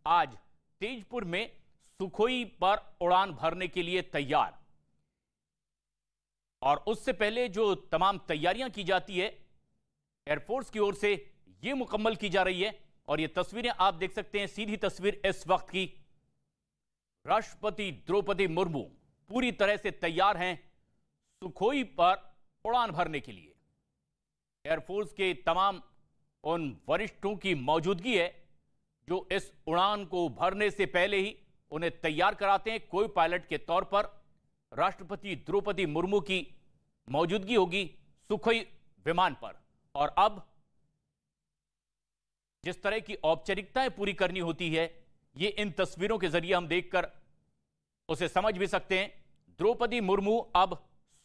आज तेजपुर में सुखोई पर उड़ान भरने के लिए तैयार। और उससे पहले जो तमाम तैयारियां की जाती है एयरफोर्स की ओर से, यह मुकम्मल की जा रही है। और ये तस्वीरें आप देख सकते हैं, सीधी तस्वीर इस वक्त की। राष्ट्रपति द्रौपदी मुर्मू पूरी तरह से तैयार हैं सुखोई पर उड़ान भरने के लिए। एयरफोर्स के तमाम उन वरिष्ठों की मौजूदगी है जो इस उड़ान को भरने से पहले ही उन्हें तैयार कराते हैं। कोई पायलट के तौर पर राष्ट्रपति द्रौपदी मुर्मू की मौजूदगी होगी सुखोई विमान पर। और अब जिस तरह की औपचारिकताएं पूरी करनी होती है, ये इन तस्वीरों के जरिए हम देखकर उसे समझ भी सकते हैं। द्रौपदी मुर्मू अब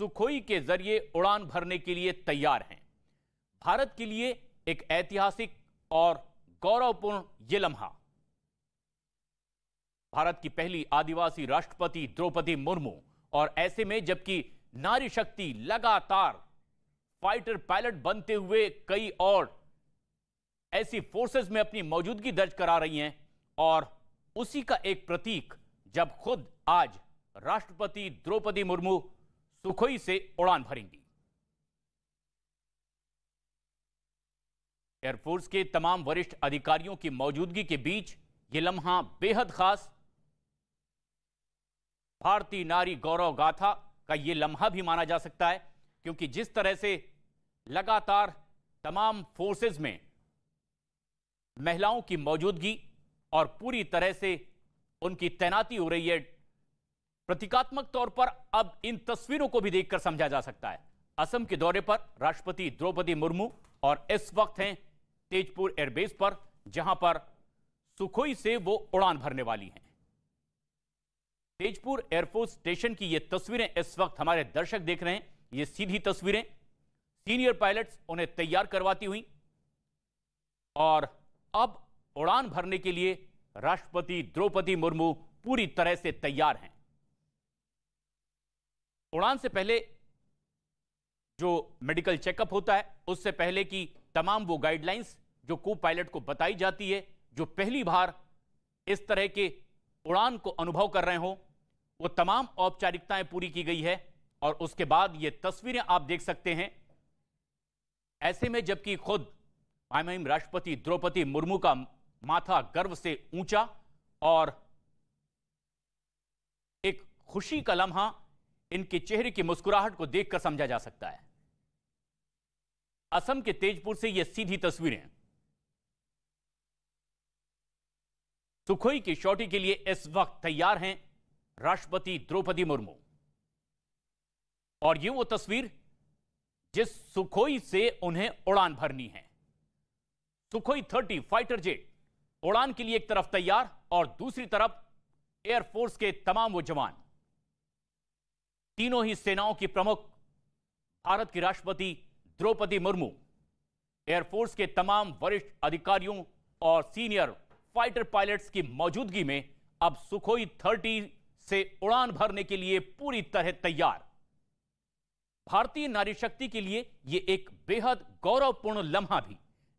सुखोई के जरिए उड़ान भरने के लिए तैयार हैं। भारत के लिए एक ऐतिहासिक और गौरवपूर्ण यह लम्हा। भारत की पहली आदिवासी राष्ट्रपति द्रौपदी मुर्मू, और ऐसे में जबकि नारी शक्ति लगातार फाइटर पायलट बनते हुए कई और ऐसी फोर्सेस में अपनी मौजूदगी दर्ज करा रही हैं, और उसी का एक प्रतीक जब खुद आज राष्ट्रपति द्रौपदी मुर्मू सुखोई से उड़ान भरेंगी। एयरफोर्स के तमाम वरिष्ठ अधिकारियों की मौजूदगी के बीच यह लम्हा बेहद खास, भारतीय नारी गौरव गाथा का यह लम्हा भी माना जा सकता है, क्योंकि जिस तरह से लगातार तमाम फोर्सेस में महिलाओं की मौजूदगी और पूरी तरह से उनकी तैनाती हो रही है, प्रतीकात्मक तौर पर अब इन तस्वीरों को भी देखकर समझा जा सकता है। असम के दौरे पर राष्ट्रपति द्रौपदी मुर्मू और इस वक्त हैं तेजपुर एयरबेस पर, जहां पर सुखोई से वो उड़ान भरने वाली हैं। तेजपुर एयरफोर्स स्टेशन की ये तस्वीरें इस वक्त हमारे दर्शक देख रहे हैं। ये सीधी तस्वीरें, सीनियर पायलट्स उन्हें तैयार करवाती हुई, और अब उड़ान भरने के लिए राष्ट्रपति द्रौपदी मुर्मू पूरी तरह से तैयार हैं। उड़ान से पहले जो मेडिकल चेकअप होता है, उससे पहले की तमाम वो गाइडलाइंस जो को पायलट को बताई जाती है, जो पहली बार इस तरह के उड़ान को अनुभव कर रहे हो, वो तमाम औपचारिकताएं पूरी की गई है। और उसके बाद ये तस्वीरें आप देख सकते हैं। ऐसे में जबकि खुद मुहिम राष्ट्रपति द्रौपदी मुर्मू का माथा गर्व से ऊंचा और एक खुशी का लम्हा इनके चेहरे की मुस्कुराहट को देखकर समझा जा सकता है। असम के तेजपुर से ये सीधी तस्वीरें सुखोई की शॉटी के लिए इस वक्त तैयार हैं राष्ट्रपति द्रौपदी मुर्मू। और ये वो तस्वीर जिस सुखोई से उन्हें उड़ान भरनी है। सुखोई 30 फाइटर जेट उड़ान के लिए एक तरफ तैयार, और दूसरी तरफ एयरफोर्स के तमाम वो जवान, तीनों ही सेनाओं की प्रमुख भारत की राष्ट्रपति द्रौपदी मुर्मू, एयरफोर्स के तमाम वरिष्ठ अधिकारियों और सीनियर फाइटर पायलट्स की मौजूदगी में अब सुखोई 30 से उड़ान भरने के लिए पूरी तरह तैयार। भारतीय नारी शक्ति के लिए यह एक बेहद गौरवपूर्ण लम्हा भी।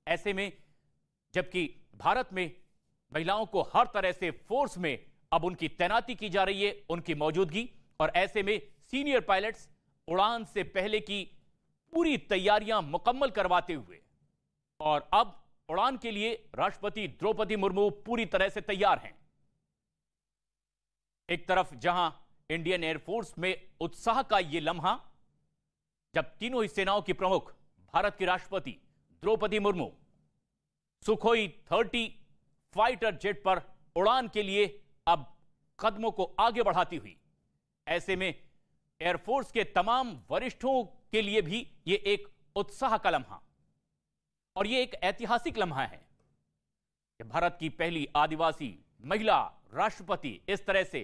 ऐसे में जबकि भारत में महिलाओं को हर तरह से फोर्स में अब उनकी तैनाती की जा रही है, उनकी मौजूदगी, और ऐसे में सीनियर पायलट्स उड़ान से पहले की पूरी तैयारियां मुकम्मल करवाते हुए, और अब उड़ान के लिए राष्ट्रपति द्रौपदी मुर्मू पूरी तरह से तैयार हैं। एक तरफ जहां इंडियन एयरफोर्स में उत्साह का यह लम्हा, जब तीनों ही सेनाओं की प्रमुख भारत की राष्ट्रपति Draupadi Murmu Sukhoi 30 fighter jet पर उड़ान के लिए अब कदमों को आगे बढ़ाती हुई, ऐसे में एयरफोर्स के तमाम वरिष्ठों के लिए भी यह एक उत्साह का लम्हा और यह एक ऐतिहासिक लम्हा है कि भारत की पहली आदिवासी महिला राष्ट्रपति इस तरह से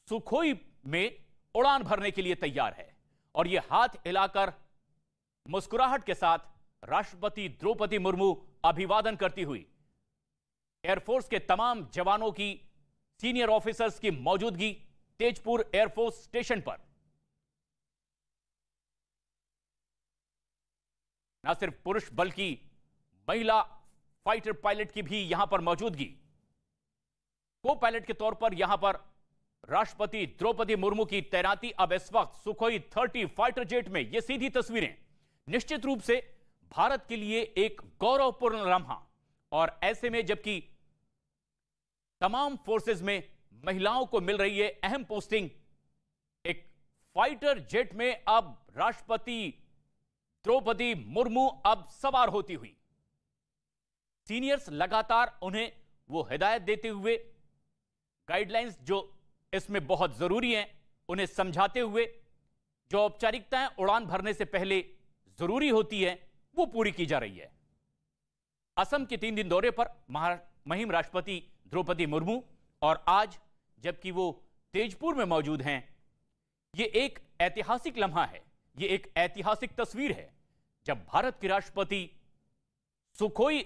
सुखोई में उड़ान भरने के लिए तैयार है। और यह हाथ हिलाकर मुस्कुराहट के साथ राष्ट्रपति द्रौपदी मुर्मू अभिवादन करती हुई एयरफोर्स के तमाम जवानों की, सीनियर ऑफिसर्स की मौजूदगी तेजपुर एयरफोर्स स्टेशन पर। न सिर्फ पुरुष बल्कि महिला फाइटर पायलट की भी यहां पर मौजूदगी। को पायलट के तौर पर यहां पर राष्ट्रपति द्रौपदी मुर्मू की तैनाती अब इस वक्त सुखोई 30 फाइटर जेट में। ये सीधी तस्वीरें निश्चित रूप से भारत के लिए एक गौरवपूर्ण लम्हा, और ऐसे में जबकि तमाम फोर्सेस में महिलाओं को मिल रही है अहम पोस्टिंग, एक फाइटर जेट में अब राष्ट्रपति द्रौपदी मुर्मू अब सवार होती हुई। सीनियर्स लगातार उन्हें वो हिदायत देते हुए, गाइडलाइंस जो इसमें बहुत जरूरी हैं उन्हें समझाते हुए, जो औपचारिकताएं उड़ान भरने से पहले जरूरी होती है वो पूरी की जा रही है। असम के 3 दिन दौरे पर महिम राष्ट्रपति द्रौपदी मुर्मू, और आज जबकि वो तेजपुर में मौजूद हैं, ये एक ऐतिहासिक लम्हा है, ये एक ऐतिहासिक तस्वीर है जब भारत के राष्ट्रपति सुखोई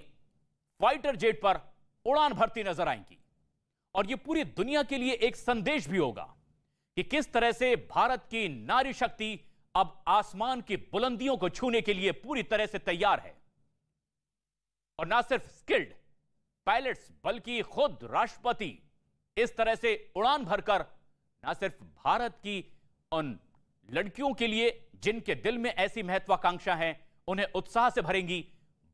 फाइटर जेट पर उड़ान भरती नजर आएंगी। और ये पूरी दुनिया के लिए एक संदेश भी होगा कि किस तरह से भारत की नारी शक्ति अब आसमान की बुलंदियों को छूने के लिए पूरी तरह से तैयार है। और ना सिर्फ स्किल्ड पायलट्स बल्कि खुद राष्ट्रपति इस तरह से उड़ान भरकर ना सिर्फ भारत की उन लड़कियों के लिए जिनके दिल में ऐसी महत्वाकांक्षा है उन्हें उत्साह से भरेंगी,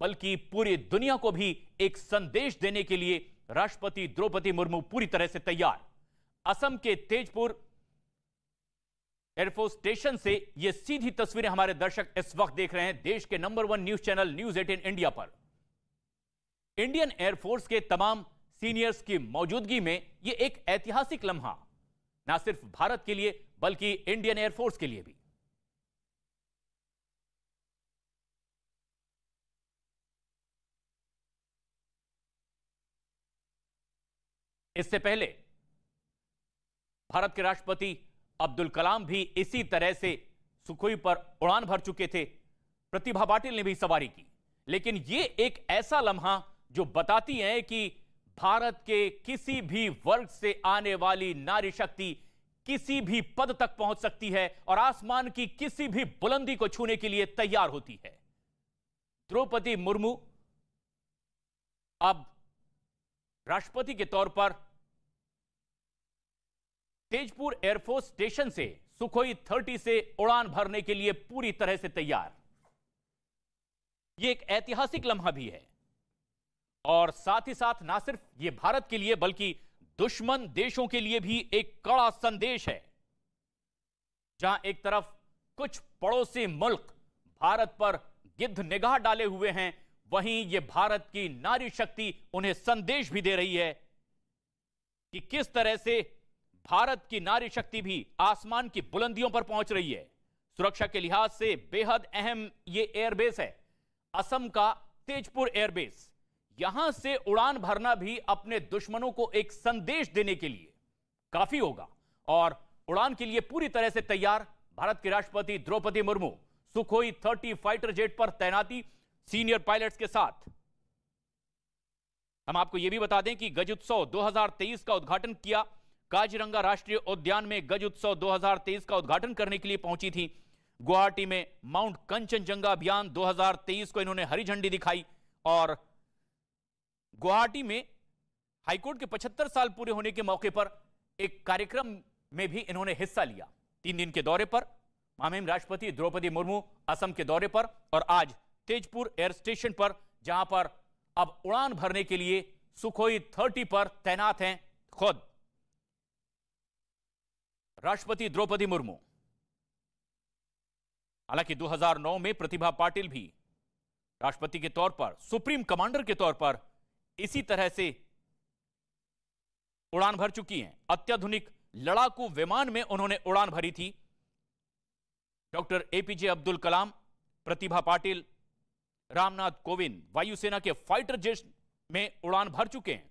बल्कि पूरी दुनिया को भी एक संदेश देने के लिए राष्ट्रपति द्रौपदी मुर्मू पूरी तरह से तैयार। असम के तेजपुर एयरफोर्स स्टेशन से ये सीधी तस्वीरें हमारे दर्शक इस वक्त देख रहे हैं देश के number 1 news channel news 18 India पर। इंडियन एयरफोर्स के तमाम सीनियर्स की मौजूदगी में यह एक ऐतिहासिक लम्हा, ना सिर्फ भारत के लिए बल्कि इंडियन एयरफोर्स के लिए भी। इससे पहले भारत के राष्ट्रपति अब्दुल कलाम भी इसी तरह से सुखोई पर उड़ान भर चुके थे। प्रतिभा पाटिल ने भी सवारी की। लेकिन यह एक ऐसा लम्हा जो बताती है कि भारत के किसी भी वर्ग से आने वाली नारी शक्ति किसी भी पद तक पहुंच सकती है और आसमान की किसी भी बुलंदी को छूने के लिए तैयार होती है। द्रौपदी मुर्मू अब राष्ट्रपति के तौर पर तेजपुर एयरफोर्स स्टेशन से सुखोई 30 से उड़ान भरने के लिए पूरी तरह से तैयार। यह एक ऐतिहासिक लम्हा भी है और साथ ही साथ ना सिर्फ यह भारत के लिए बल्कि दुश्मन देशों के लिए भी एक कड़ा संदेश है। जहां एक तरफ कुछ पड़ोसी मुल्क भारत पर गिद्ध निगाह डाले हुए हैं, वहीं यह भारत की नारी शक्ति उन्हें संदेश भी दे रही है कि किस तरह से भारत की नारी शक्ति भी आसमान की बुलंदियों पर पहुंच रही है। सुरक्षा के लिहाज से बेहद अहम यह एयरबेस है, असम का तेजपुर एयरबेस। यहां से उड़ान भरना भी अपने दुश्मनों को एक संदेश देने के लिए काफी होगा। और उड़ान के लिए पूरी तरह से तैयार भारत के राष्ट्रपति Draupadi Murmu Sukhoi 30 fighter jet पर तैनाती सीनियर पायलट्स के साथ। हम आपको यह भी बता दें कि गज उत्सव 2023 का उद्घाटन किया। काजीरंगा राष्ट्रीय उद्यान में गज उत्सव 2023 का उद्घाटन करने के लिए पहुंची थी। गुवाहाटी में माउंट कंचनजंगा अभियान 2023 को इन्होंने हरी झंडी दिखाई और गुवाहाटी में हाईकोर्ट के 75 साल पूरे होने के मौके पर एक कार्यक्रम में भी इन्होंने हिस्सा लिया। 3 दिन के दौरे पर महामहिम राष्ट्रपति द्रौपदी मुर्मू असम के दौरे पर और आज तेजपुर एयर स्टेशन पर, जहां पर अब उड़ान भरने के लिए सुखोई 30 पर तैनात हैं खुद राष्ट्रपति द्रौपदी मुर्मू। हालांकि 2009 में प्रतिभा पाटिल भी राष्ट्रपति के तौर पर, सुप्रीम कमांडर के तौर पर इसी तरह से उड़ान भर चुकी हैं। अत्याधुनिक लड़ाकू विमान में उन्होंने उड़ान भरी थी। डॉक्टर एपीजे अब्दुल कलाम, प्रतिभा पाटिल, रामनाथ कोविंद वायुसेना के फाइटर जेट में उड़ान भर चुके हैं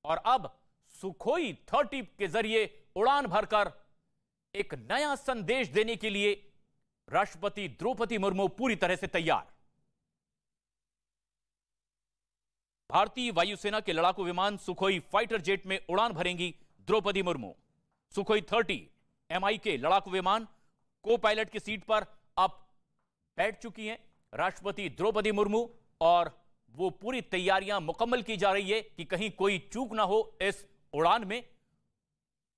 और अब सुखोई 30 के जरिए उड़ान भरकर एक नया संदेश देने के लिए राष्ट्रपति द्रौपदी मुर्मू पूरी तरह से तैयार। भारतीय वायुसेना के लड़ाकू विमान सुखोई फाइटर जेट में उड़ान भरेंगी द्रौपदी मुर्मू। सुखोई 30 एमआई के लड़ाकू विमान को पायलट की सीट पर अब बैठ चुकी हैं राष्ट्रपति द्रौपदी मुर्मू और वो पूरी तैयारियां मुकम्मल की जा रही है कि कहीं कोई चूक ना हो इस उड़ान में,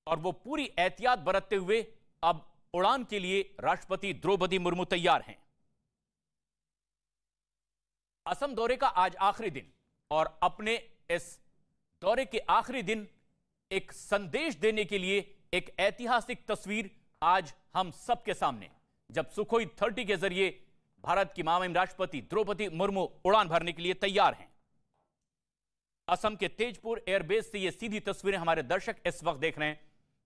और वो पूरी एहतियात बरतते हुए अब उड़ान के लिए राष्ट्रपति द्रौपदी मुर्मू तैयार हैं। असम दौरे का आज आखिरी दिन, और अपने इस दौरे के आखिरी दिन एक संदेश देने के लिए एक ऐतिहासिक तस्वीर आज हम सबके सामने, जब सुखोई 30 के जरिए भारत की महामहिम राष्ट्रपति द्रौपदी मुर्मू उड़ान भरने के लिए तैयार हैं। असम के तेजपुर एयरबेस से ये सीधी तस्वीरें हमारे दर्शक इस वक्त देख रहे हैं,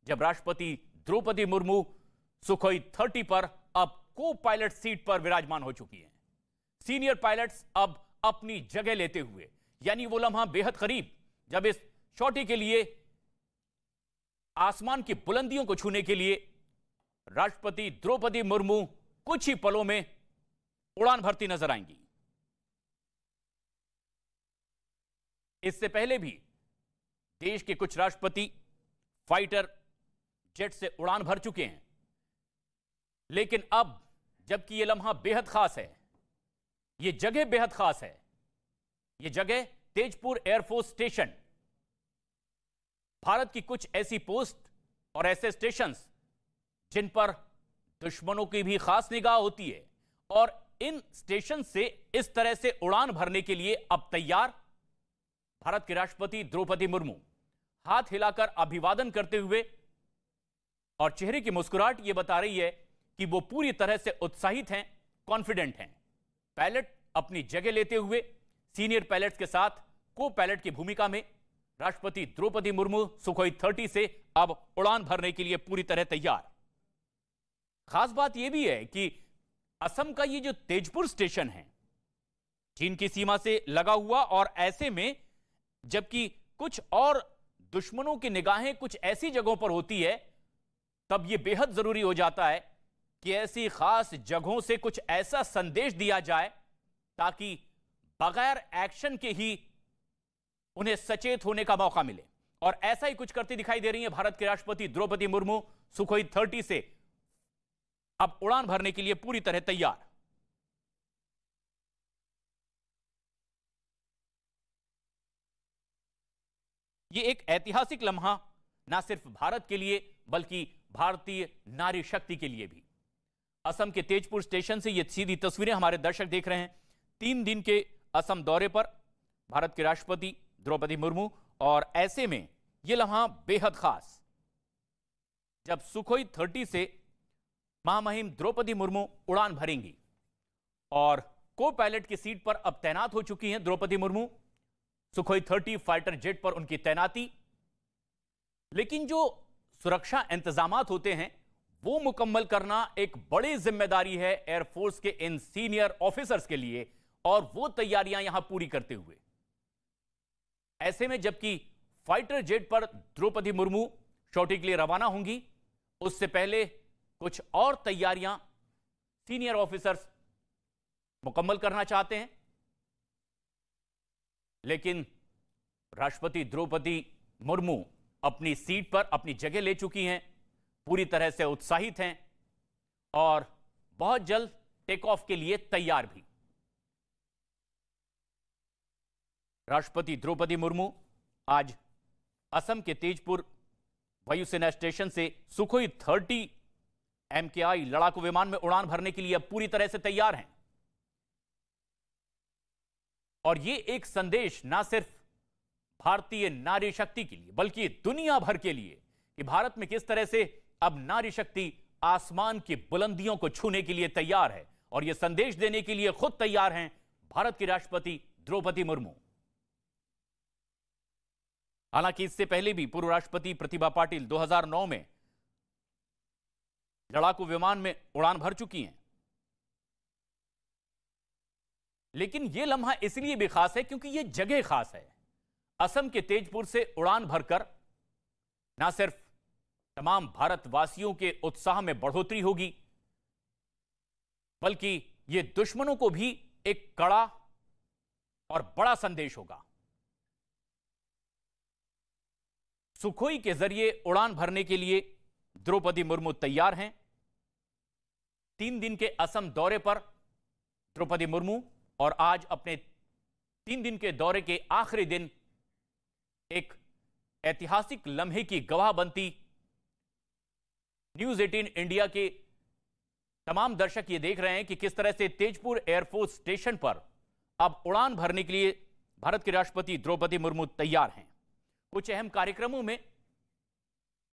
जब राष्ट्रपति द्रौपदी मुर्मू सुखोई 30 पर अब को पायलट सीट पर विराजमान हो चुकी हैं। सीनियर पायलट्स अब अपनी जगह लेते हुए, यानी वो लम्हा बेहद करीब, जब इस चोटी के लिए आसमान की बुलंदियों को छूने के लिए राष्ट्रपति द्रौपदी मुर्मू कुछ ही पलों में उड़ान भरती नजर आएंगी। इससे पहले भी देश के कुछ राष्ट्रपति फाइटर जेट से उड़ान भर चुके हैं, लेकिन अब जबकि यह लम्हा बेहद खास है, यह जगह बेहद खास है, यह जगह तेजपुर एयरफोर्स स्टेशन, भारत की कुछ ऐसी पोस्ट और ऐसे स्टेशंस जिन पर दुश्मनों की भी खास निगाह होती है, और इन स्टेशन से इस तरह से उड़ान भरने के लिए अब तैयार भारत के राष्ट्रपति द्रौपदी मुर्मू, हाथ हिलाकर अभिवादन करते हुए, और चेहरे की मुस्कुराहट यह बता रही है कि वो पूरी तरह से उत्साहित हैं, कॉन्फिडेंट हैं। पायलट अपनी जगह लेते हुए सीनियर पायलट्स के साथ को पायलट की भूमिका में राष्ट्रपति द्रौपदी मुर्मू सुखोई 30 से अब उड़ान भरने के लिए पूरी तरह तैयार। खास बात यह भी है कि असम का ये जो तेजपुर स्टेशन है, चीन की सीमा से लगा हुआ, और ऐसे में जबकि कुछ और दुश्मनों की निगाहें कुछ ऐसी जगहों पर होती है, तब यह बेहद जरूरी हो जाता है कि ऐसी खास जगहों से कुछ ऐसा संदेश दिया जाए ताकि बगैर एक्शन के ही उन्हें सचेत होने का मौका मिले। और ऐसा ही कुछ करती दिखाई दे रही है भारत के राष्ट्रपति द्रौपदी मुर्मू, सुखोई 30 से अब उड़ान भरने के लिए पूरी तरह तैयार। यह एक ऐतिहासिक लम्हा ना सिर्फ भारत के लिए बल्कि भारतीय नारी शक्ति के लिए भी। असम के तेजपुर स्टेशन से ये सीधी तस्वीरें हमारे दर्शक देख रहे हैं। 3 दिन के असम दौरे पर भारत के राष्ट्रपति द्रौपदी मुर्मू, और ऐसे में यह लम्हा बेहद खास, जब सुखोई 30 से महामहिम द्रौपदी मुर्मू उड़ान भरेंगी, और को पायलट की सीट पर अब तैनात हो चुकी हैं Draupadi Murmu. Sukhoi 30 fighter jet पर उनकी तैनाती, लेकिन जो सुरक्षा इंतजामात होते हैं वो मुकम्मल करना एक बड़ी जिम्मेदारी है एयरफोर्स के इन सीनियर ऑफिसर्स के लिए, और वो तैयारियां यहां पूरी करते हुए। ऐसे में जबकि फाइटर जेट पर द्रौपदी मुर्मू चोटी के लिए रवाना होंगी, उससे पहले कुछ और तैयारियां सीनियर ऑफिसर्स मुकम्मल करना चाहते हैं, लेकिन राष्ट्रपति द्रौपदी मुर्मू अपनी सीट पर अपनी जगह ले चुकी हैं, पूरी तरह से उत्साहित हैं, और बहुत जल्द टेक ऑफ के लिए तैयार भी। राष्ट्रपति द्रौपदी मुर्मू आज असम के तेजपुर वायुसेना स्टेशन से सुखोई 30 MKI लड़ाकू विमान में उड़ान भरने के लिए अब पूरी तरह से तैयार हैं। और यह एक संदेश ना सिर्फ भारतीय नारी शक्ति के लिए बल्कि दुनिया भर के लिए कि भारत में किस तरह से अब नारी शक्ति आसमान की बुलंदियों को छूने के लिए तैयार है, और यह संदेश देने के लिए खुद तैयार हैं भारत की राष्ट्रपति द्रौपदी मुर्मू। हालांकि इससे पहले भी पूर्व राष्ट्रपति प्रतिभा पाटिल 2009 में लड़ाकू विमान में उड़ान भर चुकी हैं, लेकिन यह लम्हा इसलिए भी खास है क्योंकि यह जगह खास है। असम के तेजपुर से उड़ान भरकर ना सिर्फ तमाम भारतवासियों के उत्साह में बढ़ोतरी होगी, बल्कि यह दुश्मनों को भी एक कड़ा और बड़ा संदेश होगा। सुखोई के जरिए उड़ान भरने के लिए द्रौपदी मुर्मू तैयार हैं। 3 दिन के असम दौरे पर द्रौपदी मुर्मू, और आज अपने 3 दिन के दौरे के आखिरी दिन एक ऐतिहासिक लम्हे की गवाह बनती। न्यूज 18 इंडिया के तमाम दर्शक ये देख रहे हैं कि किस तरह से तेजपुर एयरफोर्स स्टेशन पर अब उड़ान भरने के लिए भारत के राष्ट्रपति द्रौपदी मुर्मू तैयार हैं। कुछ अहम कार्यक्रमों में